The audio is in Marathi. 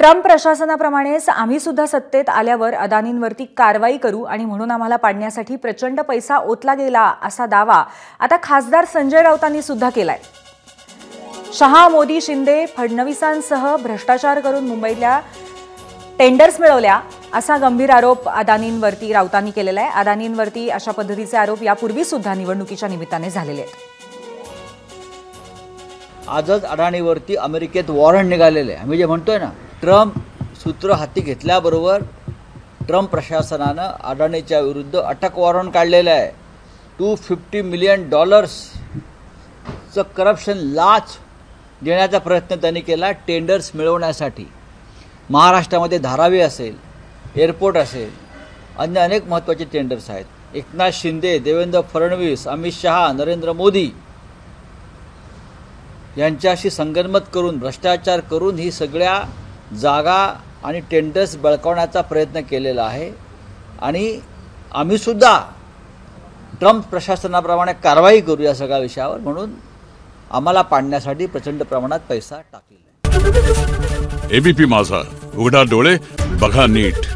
ट्रम्प प्रशासनाप्रमाणेच आम्ही सुद्धा सत्तेत आल्यावर अदानींवरती कारवाई करू आणि म्हणून आम्हाला पाडण्यासाठी प्रचंड पैसा ओतला गेला असा दावा आता खासदार संजय राऊतांनी सुद्धा केलाय। शहा, मोदी, शिंदे, फडणवीसांसह भ्रष्टाचार करून मुंबईतल्या टेंडर्स मिळवल्या असा गंभीर आरोप अदानींवरती राऊतांनी केलेला आहे। अदानींवरती अशा पद्धतीचे आरोप यापूर्वी सुद्धा निवडणुकीच्या निमित्ताने झालेले आहेत। आजच अडाणीवरती अमेरिकेत वॉरंट निघालेले आहे। आम्ही जे म्हणतोय ना, ट्रम्प सूत्र हाती घेतल्याबरोबर ट्रम्प प्रशासनानं अडाणीच्या विरुद्ध अटक वॉरंट काढलेलं आहे। $250 मिलियन करप्शन लाच देण्याचा प्रयत्न त्यांनी केला टेंडर्स मिळवण्यासाठी। महाराष्ट्रामध्ये धारावी असेल, एअरपोर्ट असेल, अन्य अनेक महत्त्वाचे टेंडर्स आहेत। एकनाथ शिंदे, देवेंद्र फडणवीस, अमित शहा, नरेंद्र मोदी यांच्याशी संगनमत करून भ्रष्टाचार करून ही सगळ्या जागा आणि टेंडर्स बळकावण्याचा प्रयत्न केलेला आहे। आणि आम्ही सुद्धा ट्रम्प प्रशासनाप्रमाणे कारवाई करू या सगळ्या विषयावर, म्हणून आम्हाला पाडण्यासाठी प्रचंड प्रमाणात पैसा टाकलेला आहे। एबीपी माझा, उघडा डोळे बघा नीट।